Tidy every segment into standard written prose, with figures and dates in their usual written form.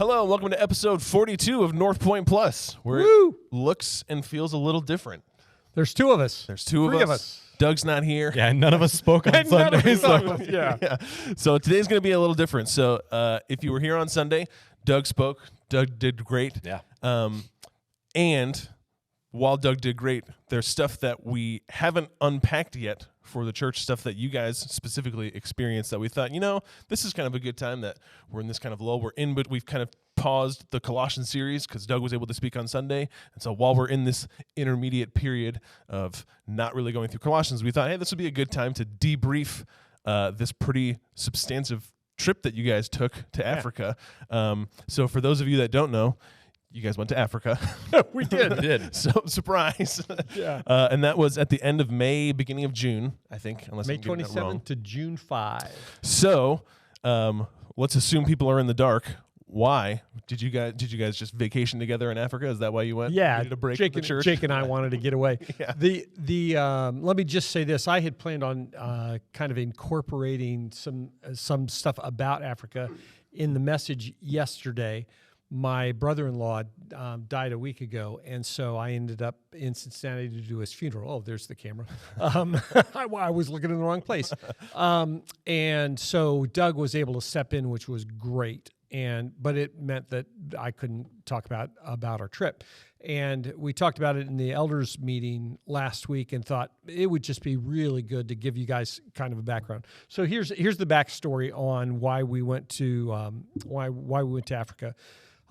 Hello, and welcome to episode 42 of Northpointe Plus, where Woo! it looks and feels a little different. There's two of us. There's two Three of us. Doug's not here. Yeah, none of us spoke on Sunday. Yeah. So today's going to be a little different. So if you were here on Sunday, Doug spoke. Doug did great. Yeah. And while Doug did great, there's stuff that we haven't unpacked yet for the church, stuff that you guys specifically experienced that we thought, this is kind of a good time that we're in this kind of lull. But we've kind of paused the Colossians series because Doug was able to speak on Sunday. And so while we're in this intermediate period of not really going through Colossians, we thought, hey, this would be a good time to debrief this pretty substantive trip that you guys took to Africa. So for those of you that don't know, you guys went to Africa. We did. So, surprise. Yeah. And that was at the end of May, beginning of June, I think, unless May I'm getting that wrong. 27th to June 5. So, let's assume people are in the dark. Why did you guys just vacation together in Africa? Is that why you went? Yeah, Needed a break Jake, from the church? Jake and I wanted to get away. Yeah. Let me just say this: I had planned on kind of incorporating some stuff about Africa in the message yesterday. My brother-in-law died a week ago, and so I ended up in Cincinnati to do his funeral. Oh, there's the camera. I was looking in the wrong place. And so Doug was able to step in, which was great. But it meant that I couldn't talk about our trip. And we talked about it in the elders meeting last week and thought it would just be really good to give you guys kind of a background. So here's the backstory on why we went to why we went to Africa.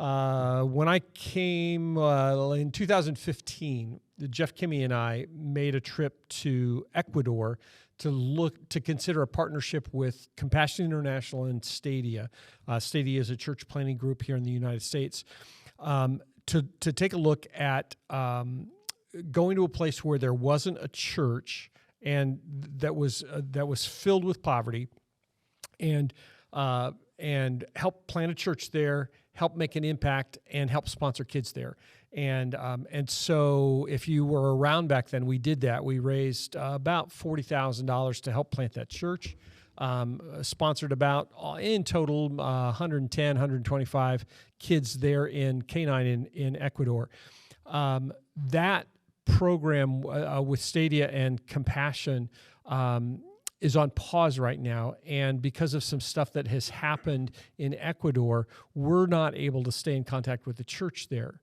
When I came in 2015, Jeff Kimmy and I made a trip to Ecuador to consider a partnership with Compassion International and Stadia. Stadia is a church planting group here in the United States. To take a look at going to a place where there wasn't a church and that was filled with poverty, and help plant a church there, help make an impact, and help sponsor kids there. And so if you were around back then, we did that. We raised about $40,000 to help plant that church, sponsored about, in total, 110, 125 kids there in Canine in Ecuador. That program with Stadia and Compassion is on pause right now, and because of some stuff that has happened in Ecuador, we're not able to stay in contact with the church there.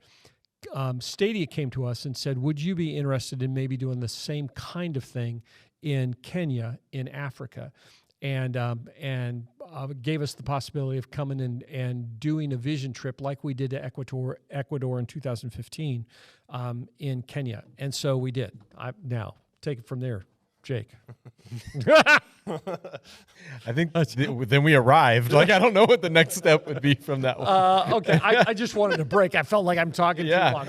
Stadia came to us and said, would you be interested in maybe doing the same kind of thing in Kenya, in Africa? And gave us the possibility of coming and doing a vision trip like we did to Ecuador in 2015 in Kenya. And so we did. Now, take it from there, Jake. I think then we arrived. I don't know what the next step would be from that one. Okay, I just wanted a break. I felt like I'm talking too long.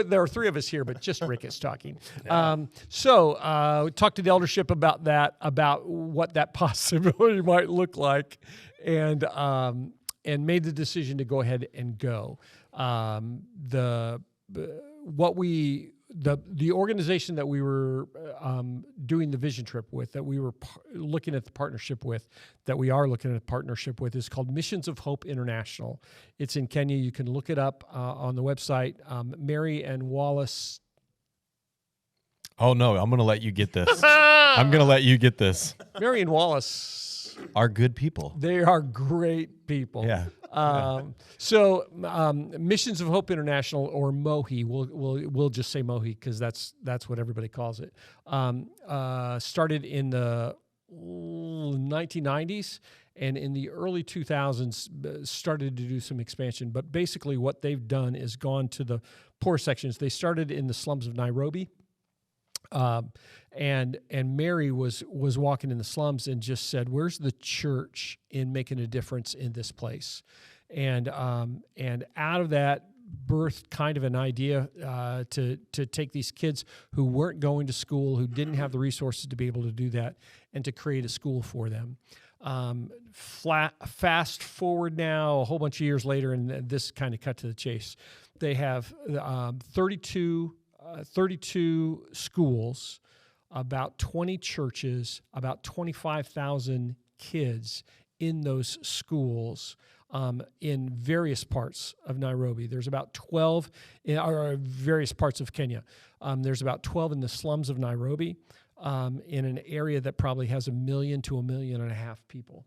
There are three of us here, but just Rick is talking. Yeah. So talked to the eldership about that, about what that possibility might look like, and made the decision to go ahead and go. The organization that we were doing the vision trip with, that we were looking at the partnership with, that we are looking at a partnership with, is called Missions of Hope International. It's in Kenya. You can look it up on the website. Mary and Wallace. Oh, no, I'm going to let you get this. Mary and Wallace are good people. They are great people. Yeah. So Missions of Hope International, or MOHI, we'll just say MOHI because that's what everybody calls it. Started in the 1990s, and in the early 2000s started to do some expansion. But basically, what they've done is gone to the poor sections. They started in the slums of Nairobi. And Mary was walking in the slums and just said, "Where's the church in making a difference in this place?" And out of that birthed kind of an idea to take these kids who weren't going to school, who didn't have the resources to be able to do that, and to create a school for them. Fast forward now, a whole bunch of years later, and this kind of cut to the chase. They have 32 schools, about 20 churches, about 25,000 kids in those schools, in various parts of Nairobi. There's about 12 or various parts of Kenya. There's about 12 in the slums of Nairobi, in an area that probably has 1 million to 1.5 million people.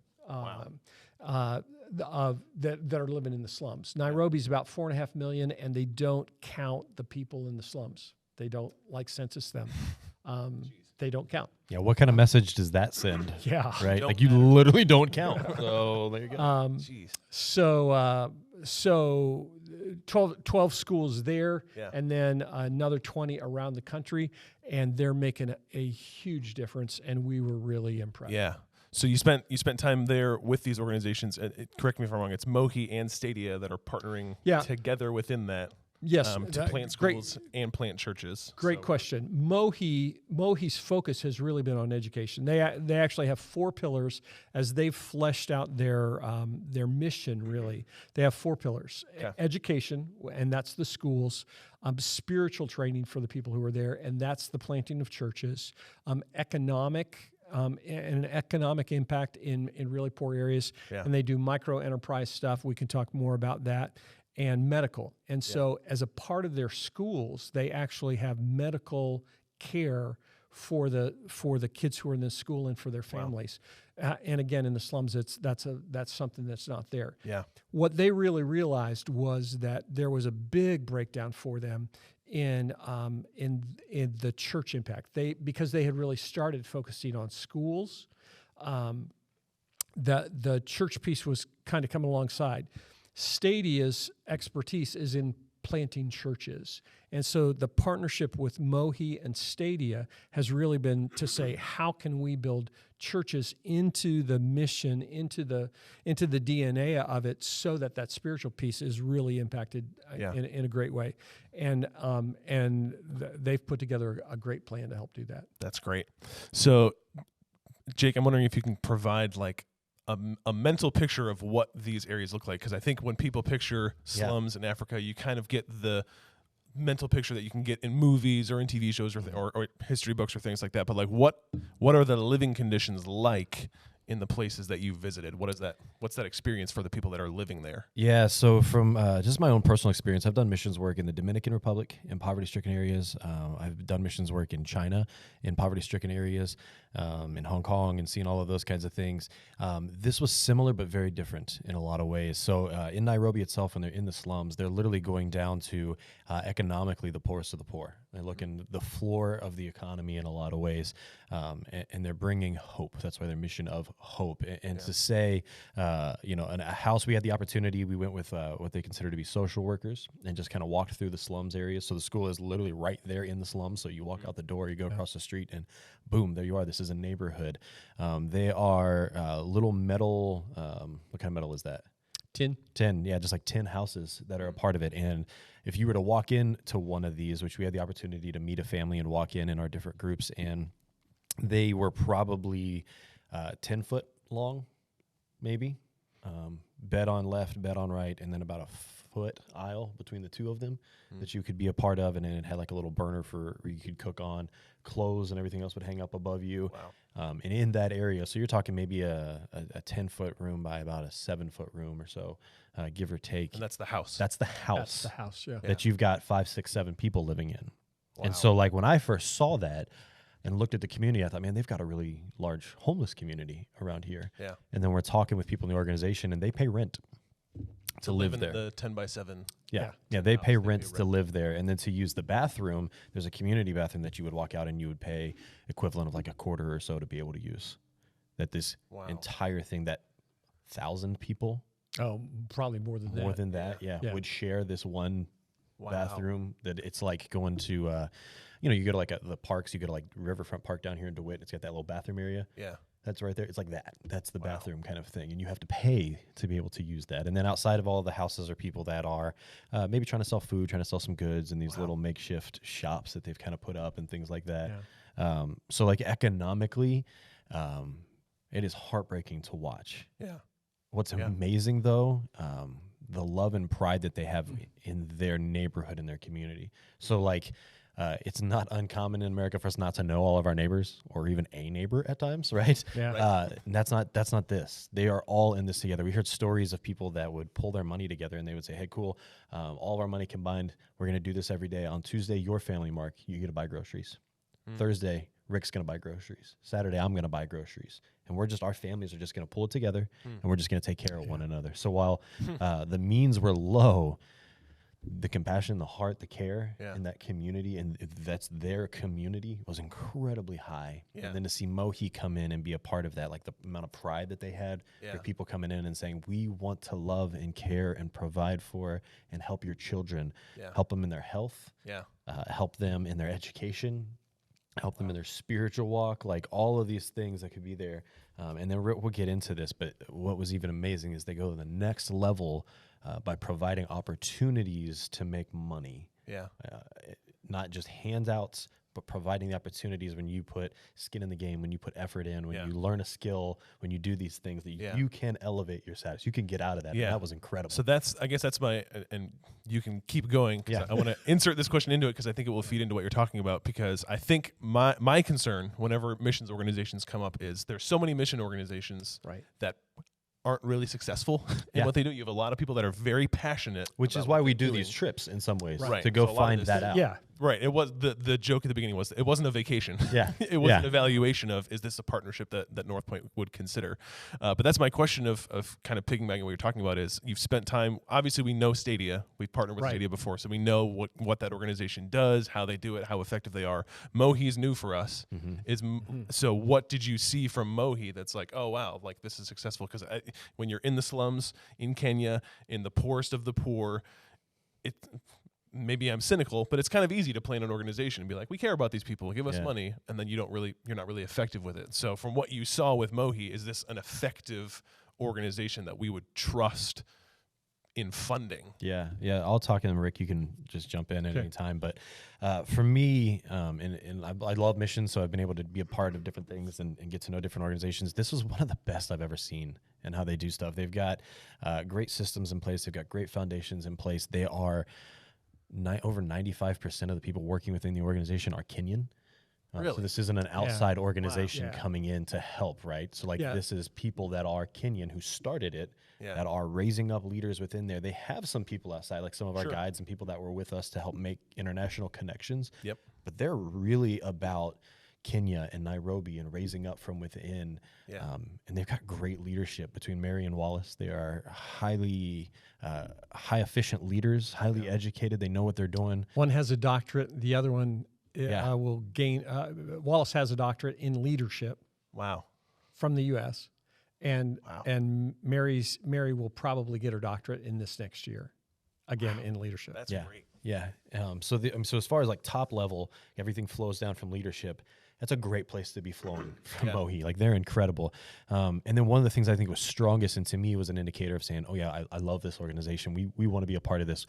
That are living in the slums. Nairobi's about 4.5 million, and they don't count the people in the slums. They don't census them. They don't count. Yeah, what kind of message does that send? Yeah, Right? Don't Like you literally don't count. So there you go. Jeez. So 12 schools there, Yeah. and then another 20 around the country, and they're making a huge difference, and we were really impressed. Yeah. So you spent time there with these organizations. Correct me if I'm wrong. It's Mohi and Stadia that are partnering together within that. Yes, To plant schools and plant churches. Great question. Mohi's focus has really been on education. They actually have 4 pillars as they've fleshed out their mission. Really, they have 4 pillars: education, and that's the schools; spiritual training for the people who are there, and that's the planting of churches; economic. And an economic impact in really poor areas, and they do micro enterprise stuff. We can talk more about that. And medical. And so as a part of their schools, they actually have medical care for the kids who are in the school and for their families. And again, in the slums, that's something that's not there. Yeah. What they really realized was that there was a big breakdown for them in the church impact. Because they had really started focusing on schools, the church piece was kind of coming alongside. Stadia's expertise is in planting churches. And so the partnership with Mohi and Stadia has really been to say, how can we build churches into the mission, into the DNA of it, so that spiritual piece is really impacted in a great way. And they've put together a great plan to help do that. That's great. So, Jake, I'm wondering if you can provide like a mental picture of what these areas look like, because I think when people picture slums in Africa, you kind of get the mental picture that you can get in movies or in TV shows or history books or things like that. But like, what are the living conditions like in the places that you visited? What's that experience for the people that are living there? Yeah, so from just my own personal experience, I've done missions work in the Dominican Republic in poverty-stricken areas. I've done missions work in China in poverty-stricken areas, in Hong Kong, and seen all of those kinds of things. This was similar but very different in a lot of ways. So in Nairobi itself, when they're in the slums, they're literally going down to economically the poorest of the poor. They're looking the floor of the economy in a lot of ways, and they're bringing hope. That's why their mission of hope. And to say, in a house, we had the opportunity, we went with what they consider to be social workers and just kind of walked through the slums areas. So the school is literally right there in the slums. So you walk out the door, you go across the street, and boom, there you are. This is a neighborhood. They are little metal, what kind of metal is that? Tin, yeah, just like 10 houses that are a part of it. And if you were to walk into one of these, which we had the opportunity to meet a family and walk in our different groups, and they were probably 10 foot long, maybe, bed on left, bed on right, and then about a foot aisle between the two of them that you could be a part of. And then it had like a little burner where you could cook on. Clothes and everything else would hang up above you. Wow. And in that area, so you're talking maybe a 10-foot room by about a 7-foot room or so, give or take. And that's the house. That's the house. That's the house, that you've got 5, 6, 7 people living in. Wow. And so like when I first saw that and looked at the community, I thought, man, they've got a really large homeless community around here. Yeah. And then we're talking with people in the organization, and they pay rent to live in there. The 10x7. Yeah, they pay rent to live there, and then to use the bathroom, there's a community bathroom that you would walk out and you would pay equivalent of like a quarter or so to be able to use. That this entire thing, that 1,000 people, probably more than that. Yeah, would share this one bathroom. That it's like going to, you go to like the parks, you go to like Riverfront Park down here in DeWitt. It's got that little bathroom area. Yeah. That's right there. It's like that. That's the bathroom kind of thing. And you have to pay to be able to use that. And then outside of all of the houses are people that are maybe trying to sell food, trying to sell some goods in these little makeshift shops that they've kind of put up and things like that. Yeah. So like economically, it is heartbreaking to watch. Yeah. What's amazing though, the love and pride that they have in their neighborhood and their community. So like, it's not uncommon in America for us not to know all of our neighbors or even a neighbor at times, right? Yeah. And that's not this. They are all in this together. We heard stories of people that would pull their money together and they would say, hey, cool, all of our money combined, we're going to do this every day. On Tuesday, your family, Mark, you get to buy groceries. Thursday, Rick's going to buy groceries. Saturday, I'm going to buy groceries. And our families are just going to pull it together and we're just going to take care of one another. So while the means were low, the compassion, the heart, the care in that community, and that's their community, was incredibly high. Yeah. And then to see Mohi come in and be a part of that, like the amount of pride that they had for people coming in and saying, we want to love and care and provide for and help your children, help them in their health, help them in their education, help them in their spiritual walk, like all of these things that could be there. And then we'll get into this, but what was even amazing is they go to the next level by providing opportunities to make money. Yeah. Not just handouts, but providing the opportunities when you put skin in the game, when you put effort in, when you learn a skill, when you do these things, that you can elevate your status. You can get out of that. Yeah. And that was incredible. So I guess that's my, and you can keep going. I want to insert this question into it because I think it will feed into what you're talking about, because I think my concern whenever missions organizations come up is there's so many mission organizations that aren't really successful in what they do. You have a lot of people that are very passionate, which is why we do these trips in some ways, to go find that out. Yeah. Right. It was the joke at the beginning was it wasn't a vacation. It was an evaluation of, is this a partnership that Northpointe would consider? But that's my question of kind of piggybacking on what you're talking about is you've spent time, obviously we know Stadia. We've partnered with Stadia before, so we know what that organization does, how they do it, how effective they are. Mohi's new for us. So what did you see from Mohi that's like, oh wow, like this is successful? Because when you're in the slums in Kenya, in the poorest of the poor, maybe I'm cynical, but it's kind of easy to plan an organization and be like, we care about these people, give us money, and then you're not really effective with it. So from what you saw with Mohi, is this an effective organization that we would trust in funding? Yeah. I'll talk, and Rick, you can just jump in at any time. But for me, and I love missions, so I've been able to be a part of different things and get to know different organizations. This was one of the best I've ever seen in how they do stuff. They've got great systems in place. They've got great foundations in place. They are over 95% of the people working within the organization are Kenyan. Really? So this isn't an outside organization coming in to help, right? So this is people that are Kenyan who started it, that are raising up leaders within there. They have some people outside, like some of our guides and people that were with us to help make international connections. But they're really about Kenya and Nairobi and raising up from within. And they've got great leadership between Mary and Wallace. They are highly high efficient leaders, highly educated. They know what they're doing. One has a doctorate. The other one will gain. Wallace has a doctorate in leadership. Wow. From the U.S. And Mary will probably get her doctorate in this next year, again in leadership. That's great. Yeah. So as far as like top level, everything flows down from leadership. That's a great place to be flowing from Mohi. Like they're incredible. And then one of the things I think was strongest, and to me was an indicator of saying, oh yeah, I love this organization. We want to be a part of this,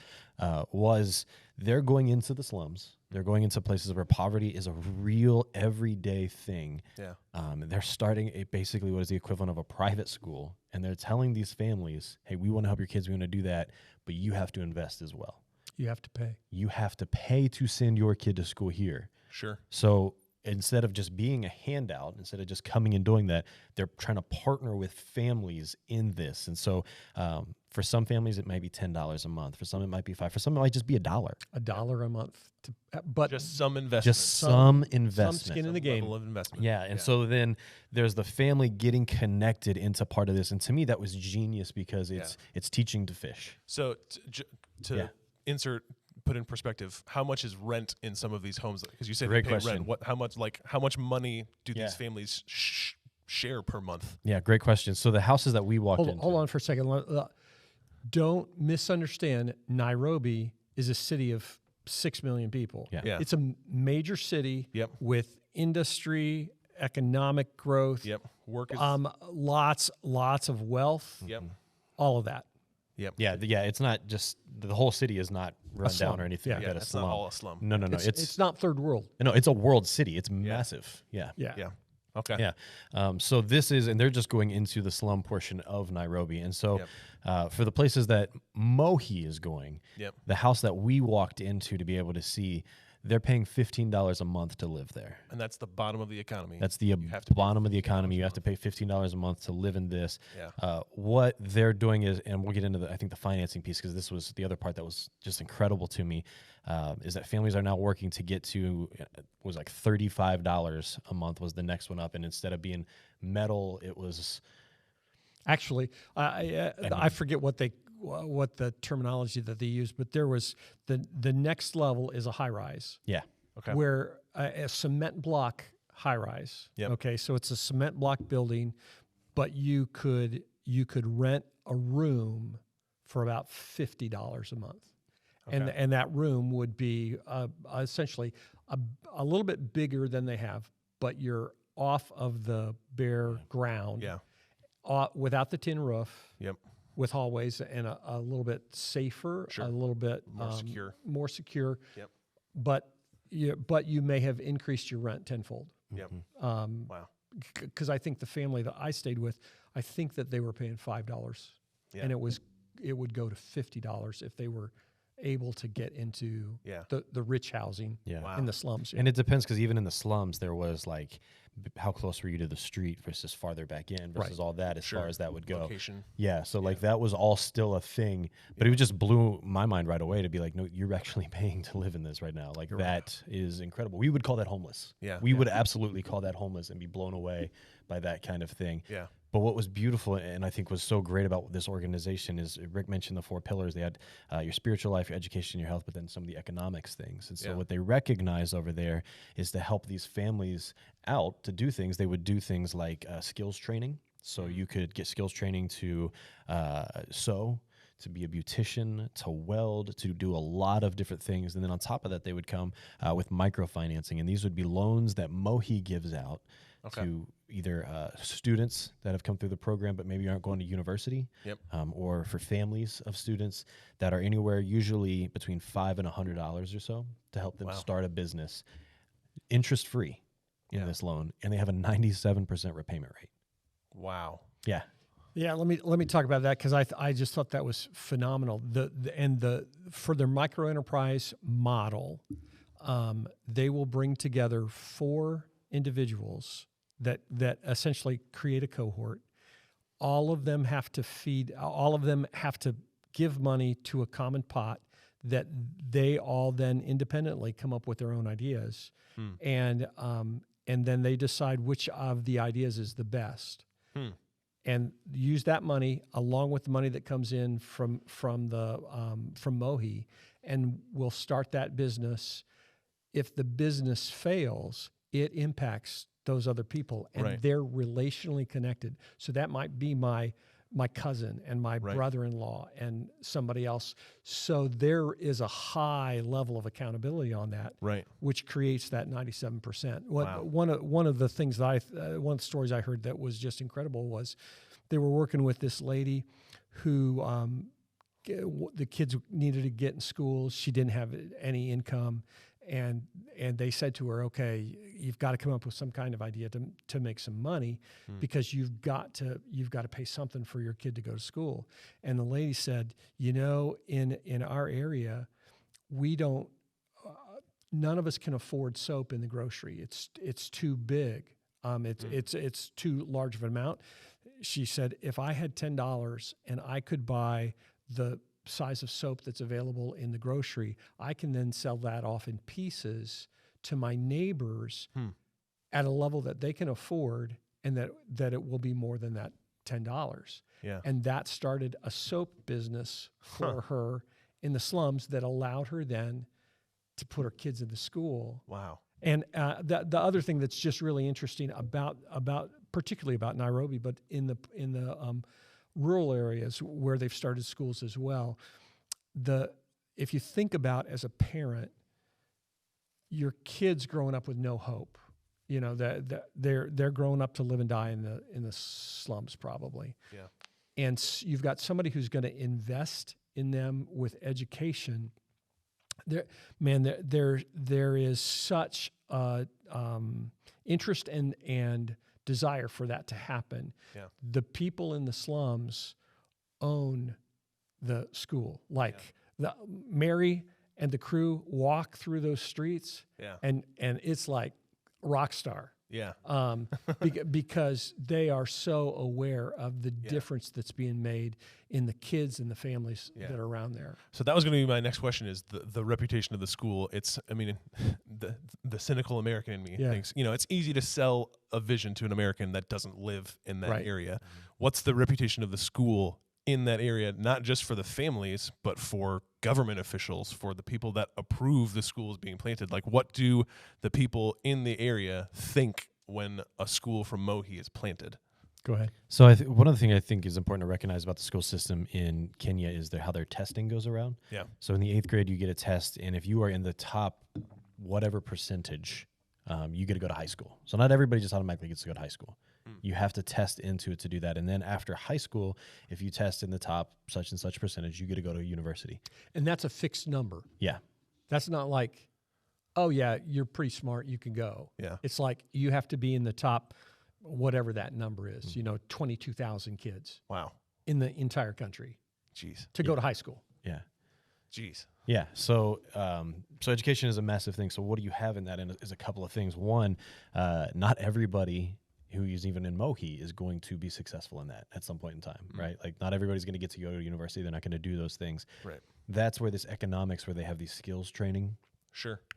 was they're going into the slums. They're going into places where poverty is a real everyday thing. They're starting basically what is the equivalent of a private school. And they're telling these families, hey, we want to help your kids. We want to do that, but you have to invest as well. You have to pay. You have to pay to send your kid to school here. Sure. So instead of just being a handout, instead of just coming and doing that, they're trying to partner with families in this. And so for some families, it might be $10 a month. For some, it might be $5. For some, it might just be $1. $1 a month. But just some investment. Just some investment. Some skin in the game. Level of investment. Yeah. And so then there's the family getting connected into part of this. And to me, that was genius because it's teaching to fish. So to put in perspective, how much is rent in some of these homes? Because you say they pay rent. How much money do these families share per month? Yeah, great question. So the houses that we walked into. Hold on for a second. Don't misunderstand. Nairobi is a city of 6 million people. It's a major city with industry, economic growth. Work is lots of wealth. All of that. It's not just the whole city is not run down or anything like that. It's not all a slum. No. It's not third world. No, it's a world city. It's massive. Yeah. Okay. So this is, and they're just going into the slum portion of Nairobi. And so for the places that Mohi is going, the house that we walked into to be able to see, they're paying $15 a month to live there. And that's the bottom of the economy. That's the bottom of the economy. You have to pay $15 a month to live in this. Yeah. What they're doing is, and we'll get into I think the financing piece, because this was the other part that was just incredible to me, is that families are now working to get to, was like $35 a month was the next one up. And instead of being metal, it was... Actually, I forget what the terminology that they use, but there was the next level is a high rise. Yeah. Okay. Where a cement block high rise. Yep. Okay, so it's a cement block building, but you could rent a room for about $50 a month, and that room would be essentially a little bit bigger than they have, but you're off of the bare ground. Yeah. Without the tin roof. Yep. With hallways and a little bit safer, Sure. a little bit more secure. Yep. But you may have increased your rent tenfold. Yep. Wow. Because I think the family that I stayed with, I think that they were paying $5, and it would go to $50 if they were able to get into the rich housing in the slums. Yeah. And it depends, because even in the slums, there was like, how close were you to the street versus farther back in versus all that, as far as that would go. Location. Yeah. So like that was all still a thing, but it just blew my mind right away to be like, no, you're actually paying to live in this right now. Like that is incredible. We would call that homeless. Yeah. We would absolutely call that homeless and be blown away by that kind of thing. Yeah. But what was beautiful and I think was so great about this organization is, Rick mentioned the 4 pillars. They had your spiritual life, your education, your health, but then some of the economics things. And so what they recognize over there is to help these families out to do things. They would do things like skills training. So you could get skills training to sew, to be a beautician, to weld, to do a lot of different things. And then on top of that, they would come with microfinancing. And these would be loans that Mohi gives out to either students that have come through the program but maybe aren't going to university, or for families of students that are anywhere usually between $5 and $100 or so to help them start a business, interest-free in this loan, and they have a 97% repayment rate. Wow. Yeah. Yeah, let me talk about that, because I just thought that was phenomenal. For their micro enterprise model, they will bring together 4 individuals that essentially create a cohort. All of them have to give money to a common pot that they all then independently come up with their own ideas, and then they decide which of the ideas is the best. And use that money along with the money that comes in from Mohi, and we'll start that business. If the business fails, it impacts those other people, and they're relationally connected. So that might be my cousin and my brother-in-law and somebody else. So there is a high level of accountability on that, which creates that 97%. One of the things that one of the stories I heard that was just incredible was they were working with this lady who the kids needed to get in school. She didn't have any income. And they said to her, okay, you've got to come up with some kind of idea to make some money, because you've got to pay something for your kid to go to school. And the lady said, in our area, we don't, none of us can afford soap in the grocery. It's too big. It's too large of an amount. She said, if I had $10 and I could buy the size of soap that's available in the grocery, I can then sell that off in pieces to my neighbors at a level that they can afford, and that it will be more than that $10. Yeah. And that started a soap business for her in the slums that allowed her then to put her kids into school. Wow. And the other thing that's just really interesting about particularly about Nairobi, but in the rural areas where they've started schools as well, if you think about, as a parent, your kids growing up with no hope, they're growing up to live and die in the slums probably. Yeah. And you've got somebody who's going to invest in them with education. There is such interest and desire for that to happen. Yeah. The people in the slums own the school. Mary and the crew walk through those streets, Yeah. and it's like rock star. Yeah. Because they are so aware of the difference that's being made in the kids and the families that are around there. So that was going to be my next question: is the reputation of the school? The cynical American in me thinks, it's easy to sell a vision to an American that doesn't live in that area. What's the reputation of the school in that area, not just for the families, but for government officials, for the people that approve the schools being planted? Like, what do the people in the area think when a school from Mohi is planted? Go ahead. So one of the things I think is important to recognize about the school system in Kenya is how their testing goes around. Yeah. So in the 8th grade, you get a test, and if you are in the top whatever percentage, you get to go to high school. So not everybody just automatically gets to go to high school. You have to test into it to do that. And then after high school, if you test in the top such and such percentage, you get to go to university. And that's a fixed number. Yeah. That's not like, oh, yeah, you're pretty smart, you can go. Yeah. It's like you have to be in the top, whatever that number is, 22,000 kids. Wow. In the entire country. Jeez. To go to high school. Yeah. Jeez. Yeah. So education is a massive thing. So what do you have in that? And is a couple of things. One, not everybody who is even in Mohi is going to be successful in that at some point in time, right? Like not everybody's going to get to go to university. They're not going to do those things. Right. That's where this economics, where they have these skills training,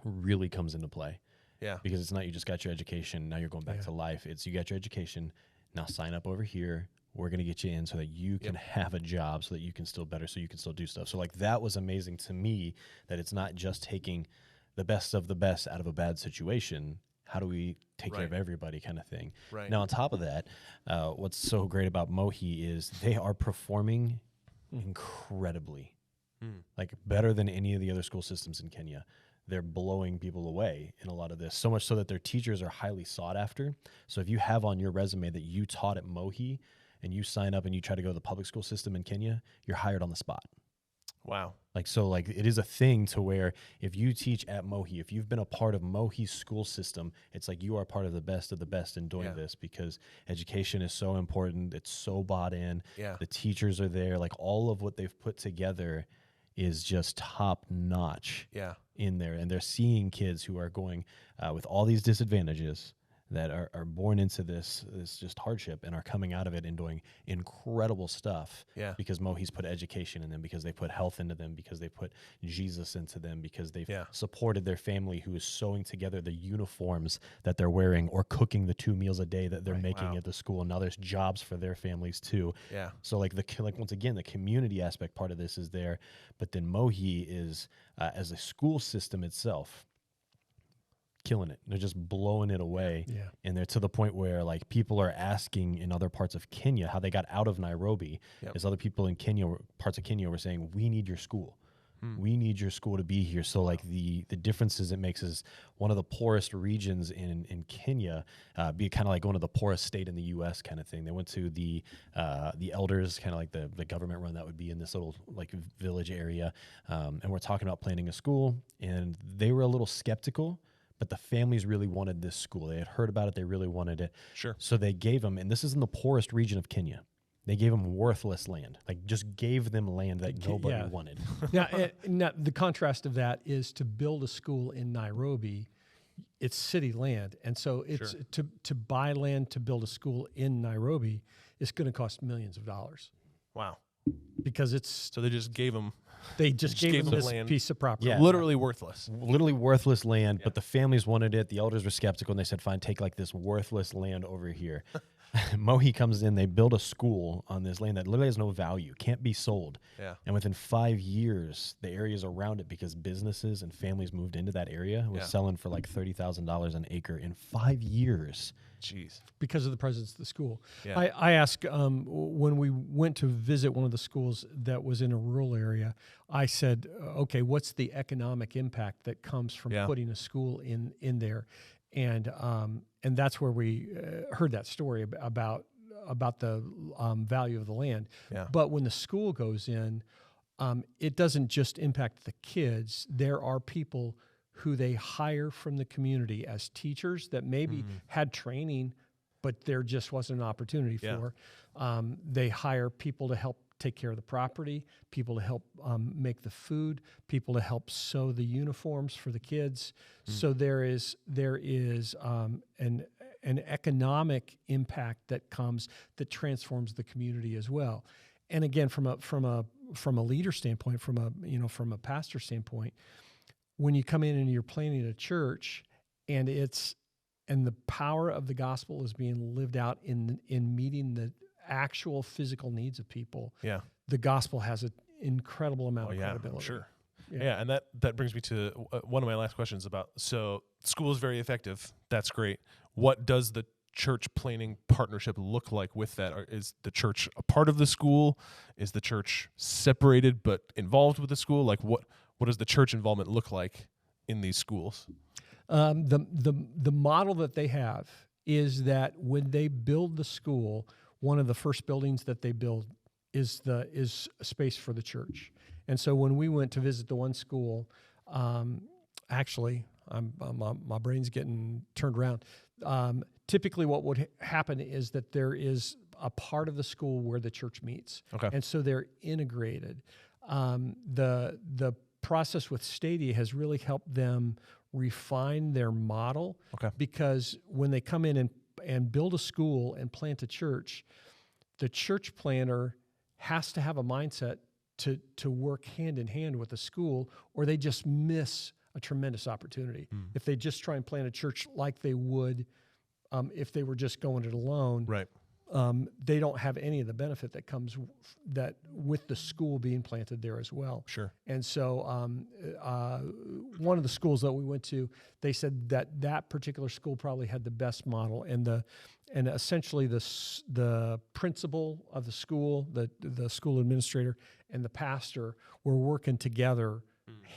really comes into play. Yeah. Because it's not you just got your education, now you're going back to life. It's you got your education, now sign up over here. We're going to get you in so that you can have a job, so that you can still so you can still do stuff. So like that was amazing to me, that it's not just taking the best of the best out of a bad situation. How do we take care of everybody, kind of thing? Right. Now, on top of that, what's so great about Mohi is they are performing incredibly, like better than any of the other school systems in Kenya. They're blowing people away in a lot of this, so much so that their teachers are highly sought after. So if you have on your resume that you taught at Mohi and you sign up and you try to go to the public school system in Kenya, you're hired on the spot. Wow. Like it is a thing to where if you teach at Mohi, if you've been a part of Mohi's school system, it's like you are part of the best in doing this, because education is so important. It's so bought in. Yeah. The teachers are there. Like all of what they've put together is just top notch in there. And they're seeing kids who are going with all these disadvantages that are born into this just hardship and are coming out of it and doing incredible stuff because Mohi's put education in them, because they put health into them, because they put Jesus into them, because they've supported their family who is sewing together the uniforms that they're wearing or cooking the 2 meals a day that they're making at the school. And now there's jobs for their families too. Yeah. So like once again, the community aspect part of this is there, but then Mohi is as a school system itself, killing it. They're just blowing it away. Yeah. And they're to the point where like people are asking in other parts of Kenya how they got out of Nairobi. As other people in parts of Kenya were saying, we need your school. We need your school to be here. So like the differences it makes is one of the poorest regions in Kenya, be kind of like going to the poorest state in the U.S. kind of thing. They went to the elders, kind of like the government run that would be in this little like village area. And we're talking about planning a school, and they were a little skeptical. But the families really wanted this school. They had heard about it. They really wanted it. Sure. So they gave them, and this is in the poorest region of Kenya, they gave them worthless land. Like just gave them land that nobody wanted. Now, the contrast of that is to build a school in Nairobi, it's city land. And so it's to buy land to build a school in Nairobi is going to cost millions of dollars. Wow. Because it's... So they just gave them... They just gave them this land. Piece of property. Yeah. Literally worthless. Literally worthless land, but the families wanted it. The elders were skeptical, and they said, fine, take like this worthless land over here. Mohi comes in, they build a school on this land that literally has no value, can't be sold. Yeah. And within 5 years, the areas around it, because businesses and families moved into that area, was selling for like $30,000 an acre in 5 years. Jeez. Because of the presence of the school. Yeah. I asked when we went to visit one of the schools that was in a rural area, I said, okay, what's the economic impact that comes from putting a school in there? And that's where we heard that story about the value of the land. Yeah. But when the school goes in, it doesn't just impact the kids. There are people who they hire from the community as teachers that maybe had training, but there just wasn't an opportunity for. They hire people to help take care of the property, people to help make the food, people to help sew the uniforms for the kids. So there is an economic impact that comes that transforms the community as well. And again, from a leader standpoint, from a pastor standpoint, when you come in and you're planning a church, and the power of the gospel is being lived out in meeting the actual physical needs of people. Yeah. The gospel has an incredible amount of credibility. Sure. Yeah. Yeah, and that brings me to one of my last questions about, so school is very effective. That's great. What does the church planning partnership look like with that? Is the church a part of the school? Is the church separated but involved with the school? Like what does the church involvement look like in these schools? The model that they have is that when they build the school, one of the first buildings that they build is a space for the church. And so when we went to visit the one school, actually, my brain's getting turned around. Typically, what would happen is that there is a part of the school where the church meets, and so they're integrated. The process with Stadia has really helped them refine their model, because when they come in and build a school and plant a church, the church planner has to have a mindset to work hand in hand with the school, or they just miss a tremendous opportunity. If they just try and plant a church like they would if they were just going it alone, Right. They don't have any of the benefit that comes with the school being planted there as well. Sure. And so one of the schools that we went to, they said that particular school probably had the best model, and essentially the principal of the school, the school administrator, and the pastor were working together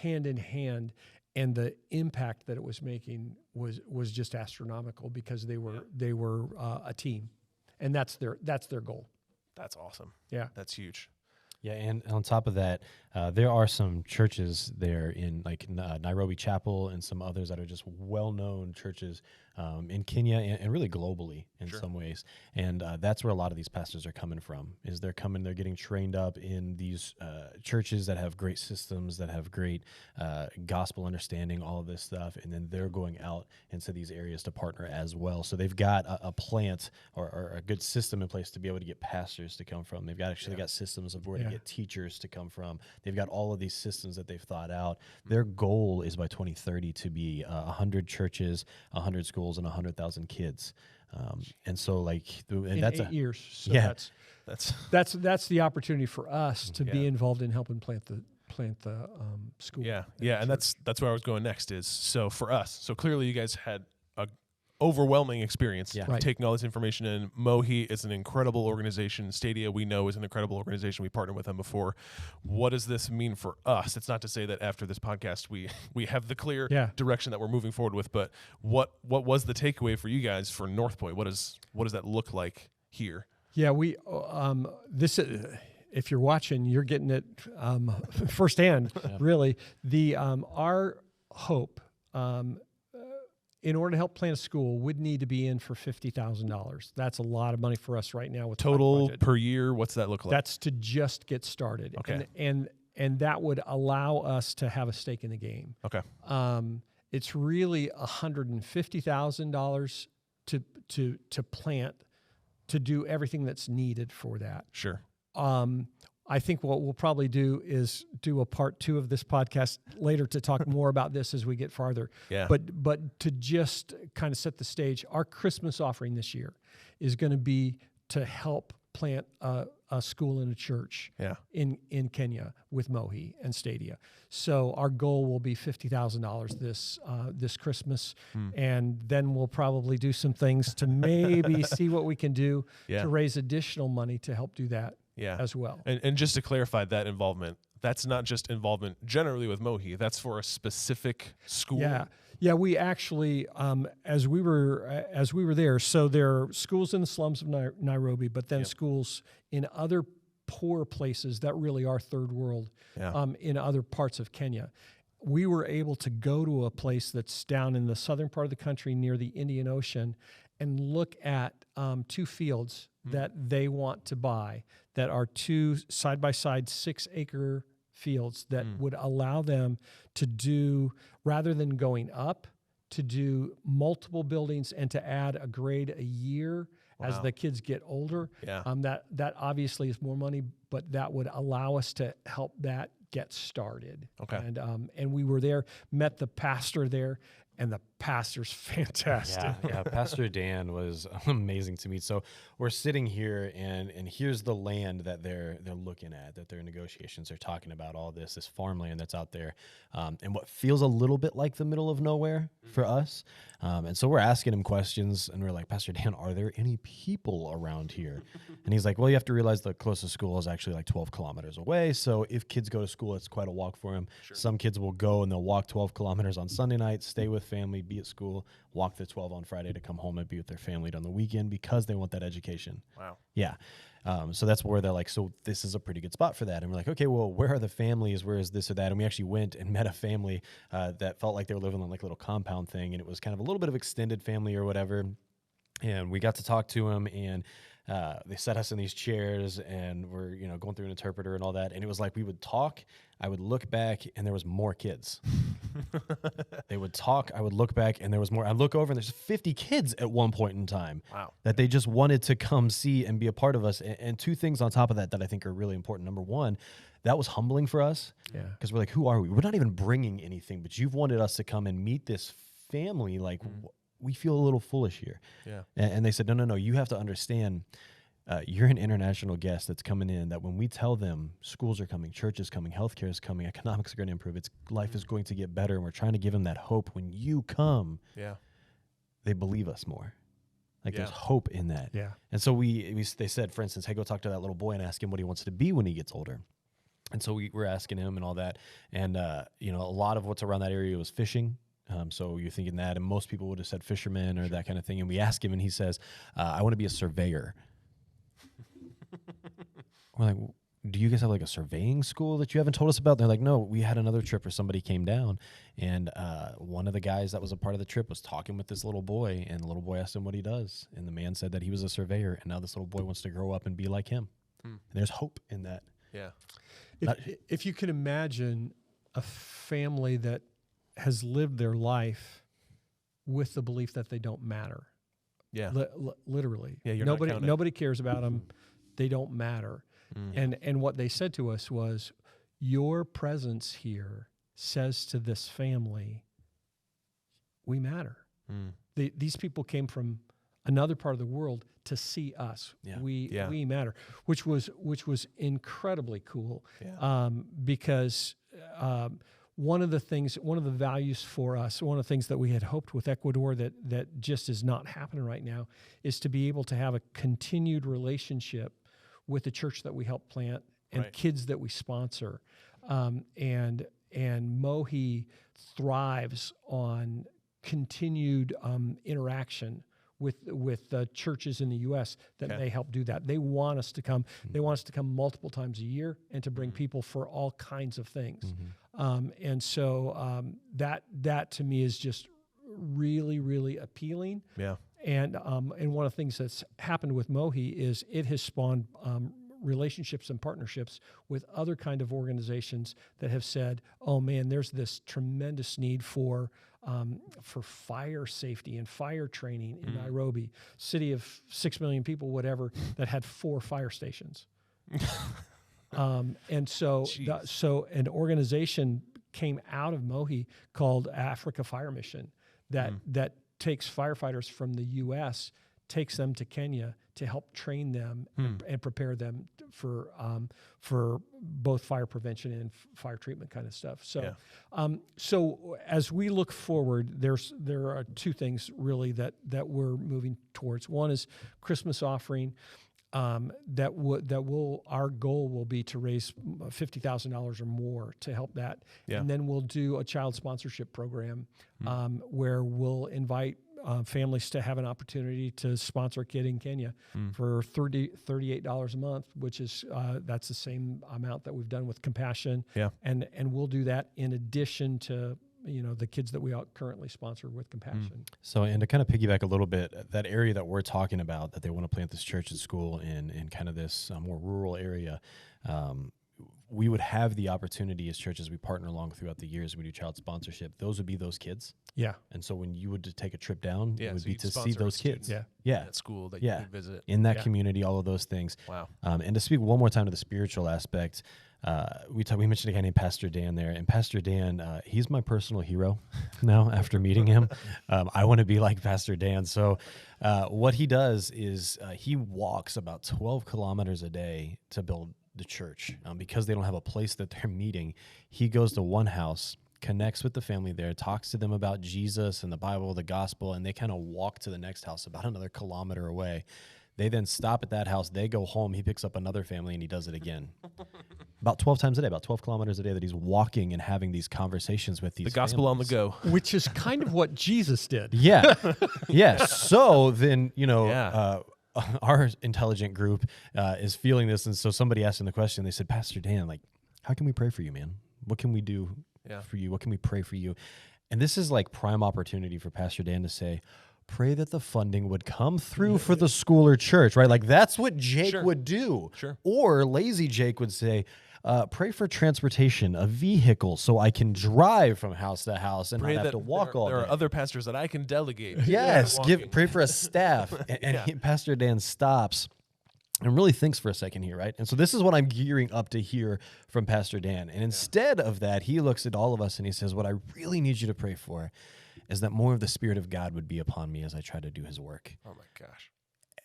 hand in hand, and the impact that it was making was just astronomical, because they were a team, and that's their goal. That's awesome. Yeah, That's huge. Yeah, and on top of that, there are some churches there in Nairobi Chapel and some others that are just well-known churches in Kenya and really globally in some ways. And that's where a lot of these pastors are coming from. They're getting trained up in these churches that have great systems, that have great gospel understanding, all of this stuff, and then they're going out into these areas to partner as well. So they've got a plant or a good system in place to be able to get pastors to come from. They've got systems of where to get teachers to come from. They've got all of these systems that they've thought out. Their goal is by 2030 to be 100 churches, 100 schools, and 100,000 kids. And so, in that's 8 years. So Yeah. that's the opportunity for us to be involved in helping plant the school. Yeah, and that's where I was going next. Is so for us. So clearly, you guys had a overwhelming experience taking all this information in. Mohi is an incredible organization. Stadia, we know, is an incredible organization. We partnered with them before. What does this mean for us? It's not to say that after this podcast we have the clear direction that we're moving forward with, but what was the takeaway for you guys for Northpointe? What does that look like here? Yeah, we this. If you're watching, you're getting it firsthand. Really, our hope. In order to help plant a school, would need to be in for $50,000. That's a lot of money for us right now. With total per year, what's that look like? That's to just get started. Okay. And that would allow us to have a stake in the game. Okay. It's really $150,000 to plant, to do everything that's needed for that. Sure. I think what we'll probably do is do a part 2 of this podcast later to talk more about this as we get farther. Yeah. But to just kind of set the stage, our Christmas offering this year is going to be to help plant a school and a church in Kenya with Mohi and Stadia. So our goal will be $50,000 this Christmas, and then we'll probably do some things to maybe see what we can do to raise additional money to help do that. As well. And just to clarify that involvement, that's not just involvement generally with Mohi. That's for a specific school. Yeah. We actually, as we were there, so there are schools in the slums of Nairobi, but then schools in other poor places that really are third world, in other parts of Kenya. We were able to go to a place that's down in the southern part of the country near the Indian Ocean and look at 2 fields that they want to buy that are 2 side-by-side 6-acre fields that would allow them to do, rather than going up, to do multiple buildings and to add a grade a year as the kids get older. Yeah. That obviously is more money, but that would allow us to help that get started. Okay. And we were there, met the pastor there, and the pastor's fantastic. Yeah, Pastor Dan was amazing to meet. So we're sitting here, and here's the land that they're looking at, that their negotiations are talking about, all this farmland that's out there, and what feels a little bit like the middle of nowhere for us. And so we're asking him questions, and we're like, Pastor Dan, are there any people around here? And he's like, well, you have to realize the closest school is actually like 12 kilometers away. So if kids go to school, it's quite a walk for them. Sure. Some kids will go and they'll walk 12 kilometers on Sunday night, stay with family, be at school, walk the 12 on Friday to come home and be with their family on the weekend because they want that education. Wow. Yeah. So that's where they're like, so this is a pretty good spot for that. And we're like, okay, well, where are the families? Where is this or that? And we actually went and met a family that felt like they were living on like a little compound thing. And it was kind of a little bit of extended family or whatever. And we got to talk to them, and they set us in these chairs, and we're, going through an interpreter and all that. And it was like we would talk, I would look back, and there was more kids. They would talk, I would look back, and there was more. I look over, and there's 50 kids at one point in time. Wow. That they just wanted to come see and be a part of us. And 2 things on top of that I think are really important. Number one, that was humbling for us. Yeah. Because we're like, who are we? We're not even bringing anything, but you've wanted us to come and meet this family. Like, we feel a little foolish here. Yeah. And they said, no, you have to understand, you're an international guest that's coming in, that when we tell them schools are coming, church is coming, healthcare is coming, economics are going to improve, life is going to get better, and we're trying to give them that hope. When you come, they believe us more. Like there's hope in that. Yeah. And so they said, for instance, hey, go talk to that little boy and ask him what he wants to be when he gets older. And so we were asking him and all that. And, a lot of what's around that area was fishing. So you're thinking that, and most people would have said fisherman or that kind of thing. And we asked him, and he says, I want to be a surveyor. We're like, do you guys have like a surveying school that you haven't told us about? They're like, no, we had another trip where somebody came down, and one of the guys that was a part of the trip was talking with this little boy, and the little boy asked him what he does. And the man said that he was a surveyor, and now this little boy wants to grow up and be like him. And there's hope in that. Yeah. If you can imagine a family that has lived their life with the belief that they don't matter. Yeah. Literally. Yeah, you're nobody not counted. nobody cares about them. They don't matter. And what they said to us was, your presence here says to this family, we matter. These people came from another part of the world to see us. Yeah. We matter, which was incredibly cool. Yeah. Because one of the values for us, one of the things that we had hoped with Ecuador that just is not happening right now, is to be able to have a continued relationship with the church that we help plant and kids that we sponsor. And Mohi thrives on continued interaction with churches in the U.S. that may help do that. They want us to come. They want us to come multiple times a year and to bring people for all kinds of things. And so that to me is just really, really appealing. Yeah. And one of the things that's happened with Mohi is it has spawned relationships and partnerships with other kind of organizations that have said, oh man, there's this tremendous need for fire safety and fire training in Nairobi, city of 6 million people, whatever, that had 4 fire stations. And so an organization came out of Mohi called Africa Fire Mission that takes firefighters from the U.S., takes them to Kenya to help train them and prepare them for both fire prevention and fire treatment kind of stuff. So, so as we look forward, there are 2 things really that we're moving towards. One is Christmas offering. Our goal will be to raise $50,000 or more to help that. And then we'll do a child sponsorship program where we'll invite families to have an opportunity to sponsor a kid in Kenya for $38 a month, which is that's the same amount that we've done with Compassion. And we'll do that in addition to the kids that we currently sponsor with Compassion. So, and to kind of piggyback a little bit, that area that we're talking about, that they want to plant this church and school in kind of this more rural area, we would have the opportunity as churches, we partner along throughout the years, we do child sponsorship. Those would be those kids. Yeah. And so when you would take a trip down, it would so be you'd to see sponsor those students kids. Yeah. at school that you could visit. In that community, all of those things. Wow. And to speak one more time to the spiritual aspect, we mentioned a guy named Pastor Dan there, and Pastor Dan, he's my personal hero now after meeting him. I want to be like Pastor Dan. So what he does is he walks about 12 kilometers a day to build the church. Because they don't have a place that they're meeting, he goes to one house, connects with the family there, talks to them about Jesus and the Bible, the gospel, and they kind of walk to the next house about another kilometer away. They then stop at that house. They go home. He picks up another family, and he does it again. About 12 times a day, about 12 kilometers a day that he's walking and having these conversations with these The gospel on the families. go. Which is kind of what Jesus did. Yeah. Yeah. So then, our intelligent group is feeling this. And so somebody asked him the question. They said, Pastor Dan, like, how can we pray for you, man? What can we do for you? What can we pray for you? And this is like prime opportunity for Pastor Dan to say, pray that the funding would come through for the school or church, right? Like that's what Jake would do. Sure. Or lazy Jake would say, pray for transportation, a vehicle, so I can drive from house to house and Pray not have that to walk all day. There are other pastors that I can delegate. Yes, Walking. pray for a staff. And Pastor Dan stops and really thinks for a second here, right? And so this is what I'm gearing up to hear from Pastor Dan. And instead of that, he looks at all of us and he says, what I really need you to pray for is that more of the Spirit of God would be upon me as I try to do his work. Oh my gosh.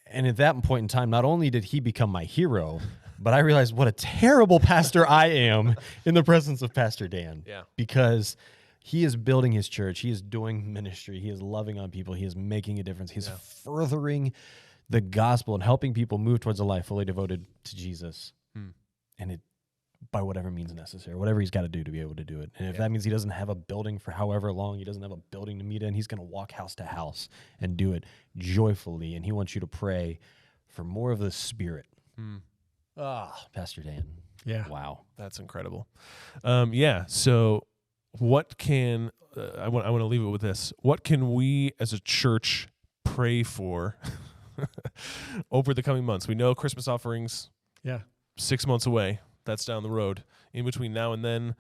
And at that point in time, not only did he become my hero, but I realized what a terrible pastor I am in the presence of Pastor Dan. Yeah. Because he is building his church. He is doing ministry. He is loving on people. He is making a difference. He's furthering the gospel and helping people move towards a life fully devoted to Jesus. And it, by whatever means necessary, whatever he's got to do to be able to do it. And if that means he doesn't have a building for however long, he doesn't have a building to meet in, he's going to walk house to house and do it joyfully. And he wants you to pray for more of the Spirit. Pastor Dan. Yeah. Wow. That's incredible. So what can, I want to leave it with this. What can we as a church pray for over the coming months? We know Christmas offerings, 6 months away. That's down the road. In between now and then,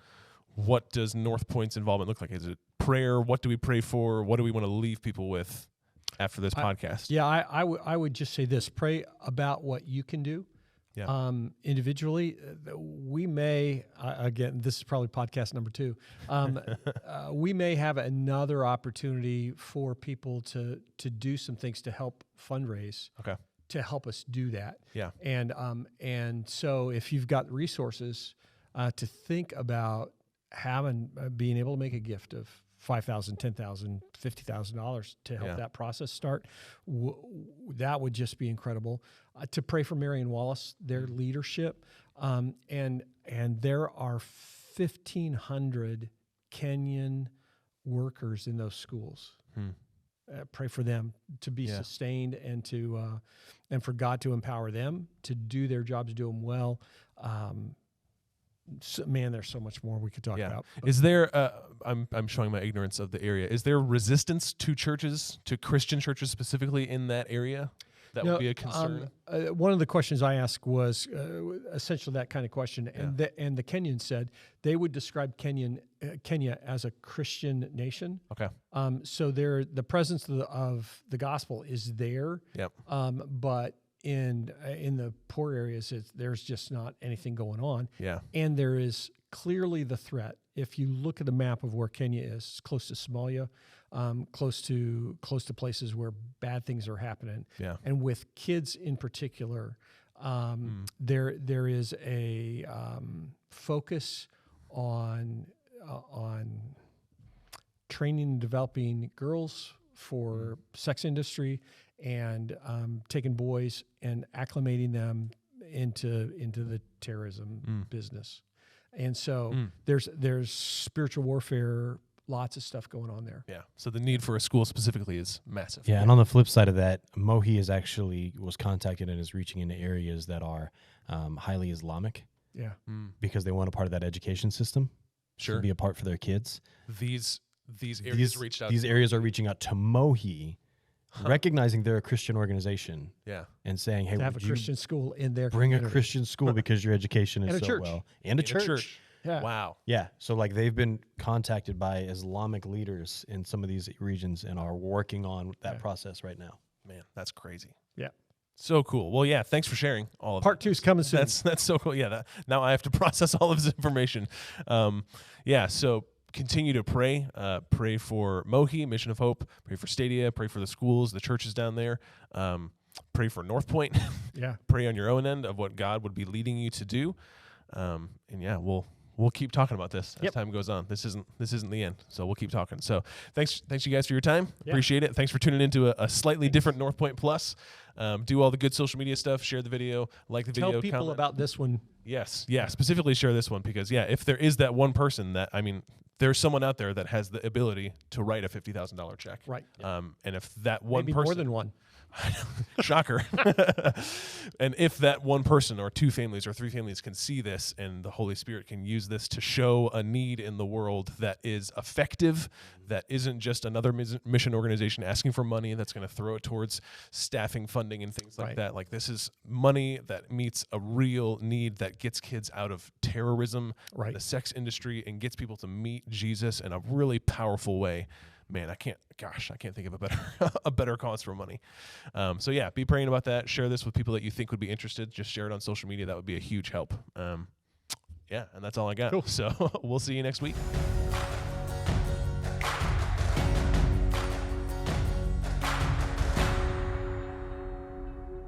what does Northpointe's involvement look like? Is it prayer? What do we pray for? What do we want to leave people with after this podcast? Yeah, I would just say this: pray about what you can do. Yeah. Individually, we may again. This is probably podcast number 2. We may have another opportunity for people to do some things to help fundraise. Okay. To help us do that. Yeah. And so if you've got resources to think about being able to make a gift of $5,000, $10,000, $50,000 to help that process start, that would just be incredible. To pray for Mary and Wallace, their leadership, and there are 1,500 Kenyan workers in those schools. Pray for them to be sustained and to and for God to empower them to do their jobs, do them well. Man, there's so much more we could talk about. Is there? I'm showing my ignorance of the area. Is there resistance to churches, to Christian churches specifically in that area? That would be a concern. One of the questions I asked was essentially that kind of question, and the Kenyans said they would describe Kenya as a Christian nation. Okay. So the presence of the gospel is there. Yep. But in the poor areas, there's just not anything going on. Yeah. And there is clearly the threat. If you look at the map of where Kenya is, it's close to Somalia, close to places where bad things are happening. Yeah. And with kids in particular, there is a focus on training and developing girls for sex industry, and taking boys and acclimating them into the terrorism business. And so there's spiritual warfare, lots of stuff going on there. Yeah. So the need for a school specifically is massive. Yeah, and on the flip side of that, Mohi was contacted and is reaching into areas that are highly Islamic. Yeah. Because they want a part of that education system. Sure. to be a part for their kids. These areas reached out. These areas are reaching out to Mohi, recognizing they're a Christian organization. Yeah. And saying, hey, To have a would you Christian school in their bring a community. Christian school because your education is And a so church. well. And a church. Yeah. Wow. Yeah. So like they've been contacted by Islamic leaders in some of these regions and are working on that process right now. Man, that's crazy. Yeah. So cool. Well, yeah, thanks for sharing all of Part that. 2's coming soon. That's so cool. Yeah, now I have to process all of this information. Yeah, so continue to pray. Pray for Mohi, Mission of Hope. Pray for Stadia. Pray for the schools, the churches down there. Pray for Northpointe. Yeah. Pray on your own end of what God would be leading you to do. And yeah, we'll keep talking about this as time goes on. This isn't the end, so we'll keep talking. So thanks you guys for your time. Appreciate it. Thanks for tuning into a slightly different Northpointe Plus. Do all the good social media stuff. Share the video. Like the video. Tell people comment. about this one. Yes. Yeah. Specifically share this one because if there is that one person that there's someone out there that has the ability to write a $50,000 check. Right. And if that one Maybe person, more than one. shocker. And if that one person or two families or three families can see this and the Holy Spirit can use this to show a need in the world that is effective, that isn't just another mission organization asking for money that's going to throw it towards staffing, funding, and things like that. Like this is money that meets a real need that gets kids out of terrorism, the sex industry, and gets people to meet Jesus in a really powerful way. Man, I can't think of a better cause for money. So yeah, be praying about that. Share this with people that you think would be interested. Just share it on social media. That would be a huge help. Yeah, and that's all I got. Cool. So we'll see you next week.